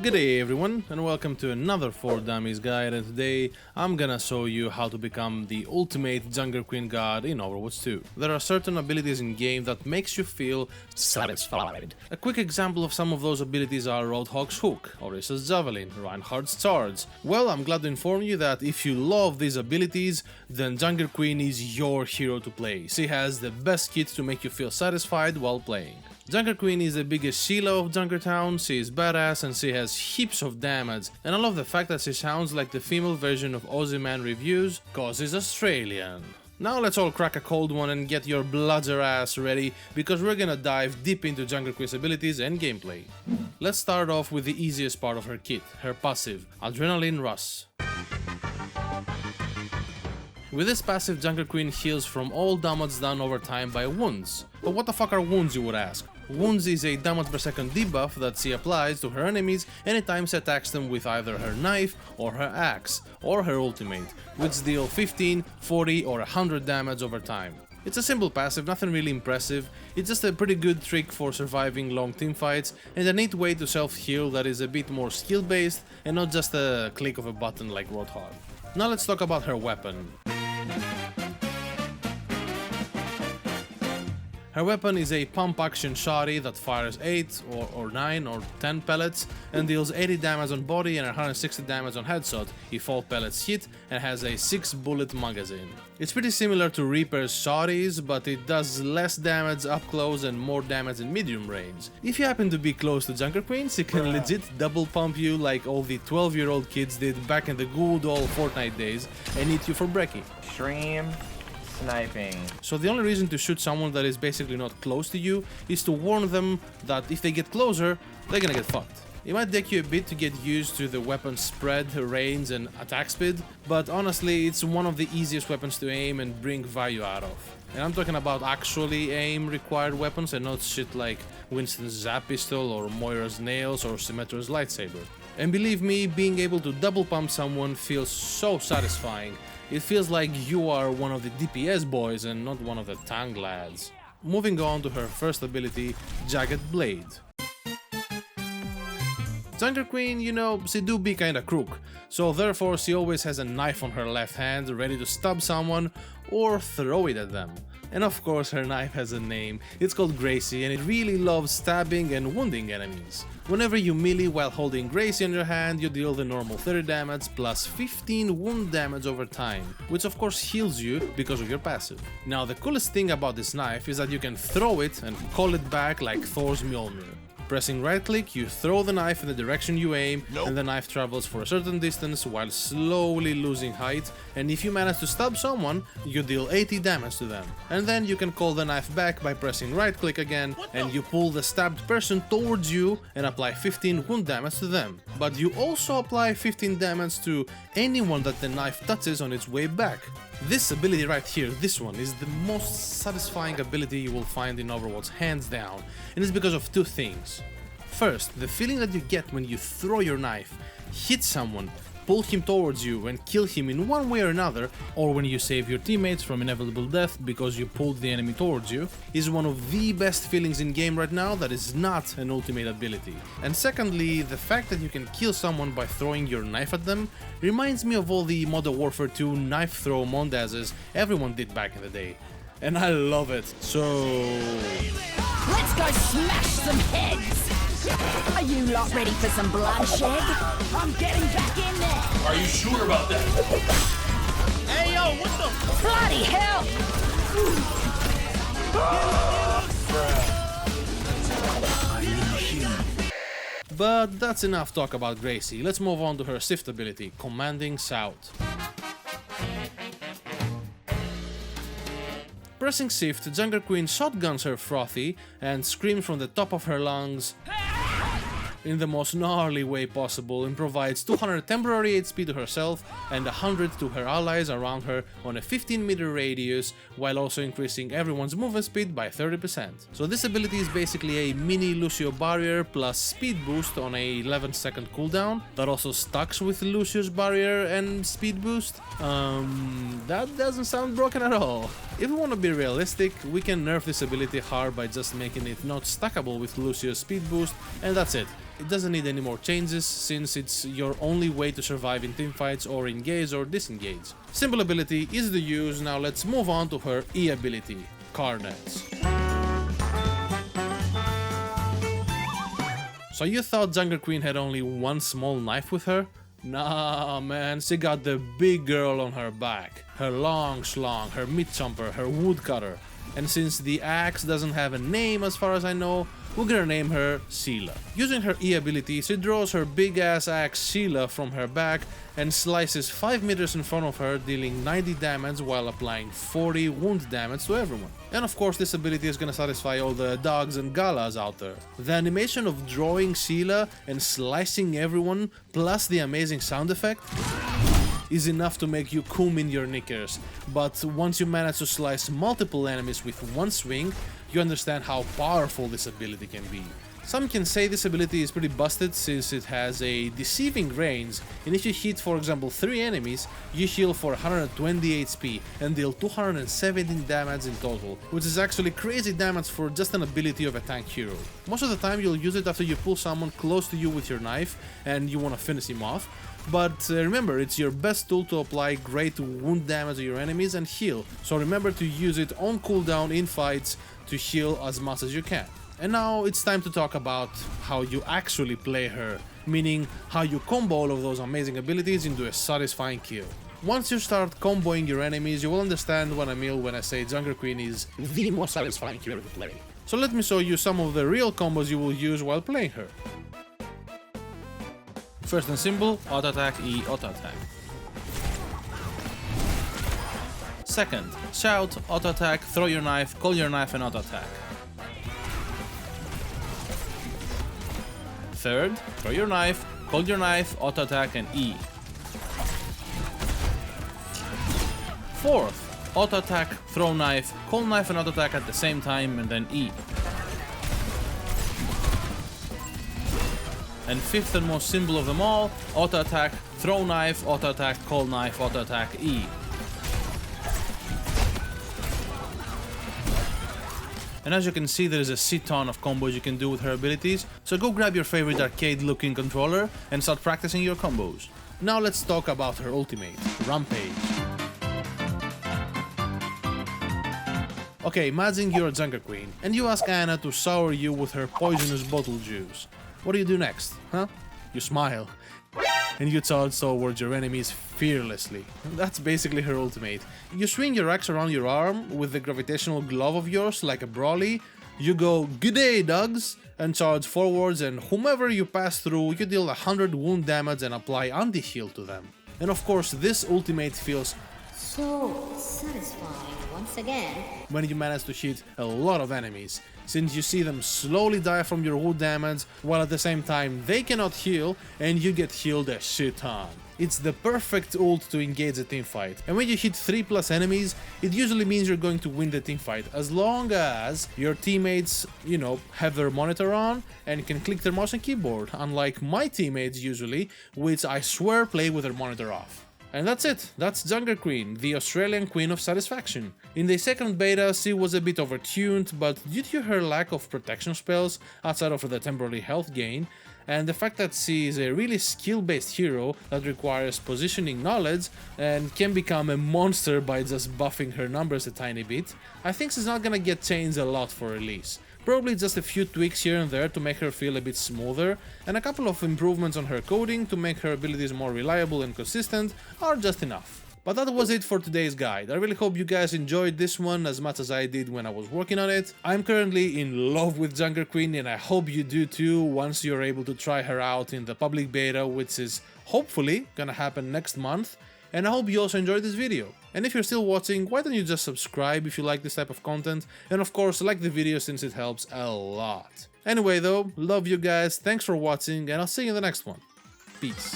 G'day everyone, and welcome to another 4 Dummies guide, and today I'm gonna show you how to become the ultimate Junkerqueen god in Overwatch 2. There are certain abilities in game that makes you feel satisfied. A quick example of some of those abilities are Roadhog's Hook, Odysseus Javelin, Reinhardt's Charge. Well, I'm glad to inform you that if you love these abilities, then Junkerqueen is your hero to play. She has the best kit to make you feel satisfied while playing. Junkerqueen is the biggest Sheila of Junkertown, she is badass and she has heaps of damage, and I love the fact that she sounds like the female version of Aussie Man Reviews, cause she's Australian. Now let's all crack a cold one and get your bludger ass ready, because we're gonna dive deep into Junkerqueen's abilities and gameplay. Let's start off with the easiest part of her kit, her passive, Adrenaline Rush. With this passive, Junkerqueen heals from all damage done over time by wounds. But what the fuck are wounds, you would ask? Wounds is a damage per second debuff that she applies to her enemies anytime she attacks them with either her knife or her axe, or her ultimate, which deal 15, 40 or 100 damage over time. It's a simple passive, nothing really impressive, it's just a pretty good trick for surviving long teamfights and a neat way to self-heal that is a bit more skill-based and not just a click of a button like Roadhog. Now let's talk about her weapon. Her weapon is a pump-action shotty that fires 8 or 9 or 10 pellets and deals 80 damage on body and 160 damage on headshot if all pellets hit, and has a 6-bullet magazine. It's pretty similar to Reaper's shotties, but it does less damage up close and more damage in medium range. If you happen to be close to Junkerqueen, she can legit double pump you like all the 12-year-old kids did back in the good old Fortnite days and eat you for brekkie. Extreme sniping. So the only reason to shoot someone that is basically not close to you is to warn them that if they get closer, they're gonna get fucked. It might take you a bit to get used to the weapon's spread, range and attack speed, but honestly it's one of the easiest weapons to aim and bring value out of. And I'm talking about actually aim required weapons and not shit like Winston's Zap Pistol or Moira's Nails or Symmetra's Lightsaber. And believe me, being able to double pump someone feels so satisfying. It feels like you are one of the DPS boys and not one of the tank lads. Moving on to her first ability, Jagged Blade. Junkerqueen, you know, she do be kinda crook, so therefore she always has a knife on her left hand ready to stab someone or throw it at them. And of course her knife has a name, it's called Gracie, and it really loves stabbing and wounding enemies. Whenever you melee while holding Gracie in your hand, you deal the normal 30 damage plus 15 wound damage over time, which of course heals you because of your passive. Now the coolest thing about this knife is that you can throw it and call it back like Thor's Mjolnir. Pressing right click, you throw the knife in the direction you aim, and the knife travels for a certain distance while slowly losing height, and if you manage to stab someone, you deal 80 damage to them. And then you can call the knife back by pressing right click again, and you pull the stabbed person towards you and apply 15 wound damage to them. But you also apply 15 damage to anyone that the knife touches on its way back. This ability right here, this one, is the most satisfying ability you will find in Overwatch, hands down, and it's because of two things. First, the feeling that you get when you throw your knife, hit someone, pull him towards you and kill him in one way or another, or when you save your teammates from inevitable death because you pulled the enemy towards you, is one of the best feelings in game right now that is not an ultimate ability. And secondly, the fact that you can kill someone by throwing your knife at them reminds me of all the Modern Warfare 2 knife throw montages everyone did back in the day. And I love it, so... Let's go smash some heads! Are you lot ready for some bloodshed? I'm getting back in there! Are you sure about that? Hey yo, what the? Bloody hell! But that's enough talk about Gracie, let's move on to her Sift ability, Commanding Shout. Pressing Shift, Junkerqueen shotguns her Frothy and screams from the top of her lungs in the most gnarly way possible, and provides 200 temporary HP to herself and 100 to her allies around her on a 15-meter radius, while also increasing everyone's movement speed by 30%. So this ability is basically a mini Lucio barrier plus speed boost on a 11-second cooldown that also stacks with Lucio's barrier and speed boost. That doesn't sound broken at all. If we want to be realistic, we can nerf this ability hard by just making it not stackable with Lucio's speed boost, and that's it. It doesn't need any more changes, since it's your only way to survive in teamfights or engage or disengage. Simple ability, easy to use. Now let's move on to her E ability, Karq. So you thought Junkerqueen had only one small knife with her? Nah man, she got the big girl on her back. Her long schlong, her meat chomper, her woodcutter. And since the axe doesn't have a name as far as I know, we're gonna name her Sheila. Using her E ability, she draws her big ass axe Sheila from her back and slices 5 meters in front of her, dealing 90 damage while applying 40 wound damage to everyone. And of course this ability is gonna satisfy all the dogs and galas out there. The animation of drawing Sheila and slicing everyone, plus the amazing sound effect, is enough to make you cum in your knickers, but once you manage to slice multiple enemies with one swing, you understand how powerful this ability can be. Some can say this ability is pretty busted since it has a deceiving range, and if you hit for example 3 enemies, you heal for 120 HP and deal 217 damage in total, which is actually crazy damage for just an ability of a tank hero. Most of the time you'll use it after you pull someone close to you with your knife and you wanna finish him off. But remember, it's your best tool to apply great wound damage to your enemies and heal, so remember to use it on cooldown in fights to heal as much as you can. And now it's time to talk about how you actually play her, meaning how you combo all of those amazing abilities into a satisfying kill. Once you start comboing your enemies, you will understand what I mean when I say Junkerqueen is the most satisfying hero to play. So let me show you some of the real combos you will use while playing her. First and simple, auto attack, E, auto attack. Second, shout, auto attack, throw your knife, call your knife and auto attack. Third, throw your knife, call your knife, auto attack and E. Fourth, auto attack, throw knife, call knife and auto attack at the same time and then E. And fifth and most simple of them all, auto attack, throw knife, auto attack, call knife, auto attack, E. And as you can see, there is a shit ton of combos you can do with her abilities, so go grab your favorite arcade looking controller and start practicing your combos. Now let's talk about her ultimate, Rampage. Okay, imagine you're a Junkerqueen and you ask Anna to sour you with her poisonous bottle juice. What do you do next, huh? You smile, and you charge towards your enemies fearlessly. That's basically her ultimate. You swing your axe around your arm with the gravitational glove of yours like a brawly, you go "G'day dogs" and charge forwards, and whomever you pass through, you deal 100 wound damage and apply anti-heal to them. And of course this ultimate feels so satisfying once again when you manage to hit a lot of enemies, since you see them slowly die from your wound damage, while at the same time they cannot heal and you get healed a shit ton. It's the perfect ult to engage a teamfight, and when you hit 3+ enemies, it usually means you're going to win the teamfight, as long as your teammates, have their monitor on and can click their mouse and keyboard, unlike my teammates usually, which I swear play with their monitor off. And that's it, that's Junkerqueen, the Australian Queen of Satisfaction. In the second beta she was a bit overtuned, but due to her lack of protection spells outside of the temporary health gain, and the fact that she is a really skill-based hero that requires positioning knowledge and can become a monster by just buffing her numbers a tiny bit, I think she's not gonna get changed a lot for release. Probably just a few tweaks here and there to make her feel a bit smoother, and a couple of improvements on her coding to make her abilities more reliable and consistent are just enough. But that was it for today's guide. I really hope you guys enjoyed this one as much as I did when I was working on it. I'm currently in love with Junkerqueen and I hope you do too once you're able to try her out in the public beta, which is hopefully gonna happen next month. And I hope you also enjoyed this video. And if you're still watching, why don't you just subscribe if you like this type of content, and of course like the video since it helps a lot. Anyway though, love you guys, thanks for watching, and I'll see you in the next one. Peace.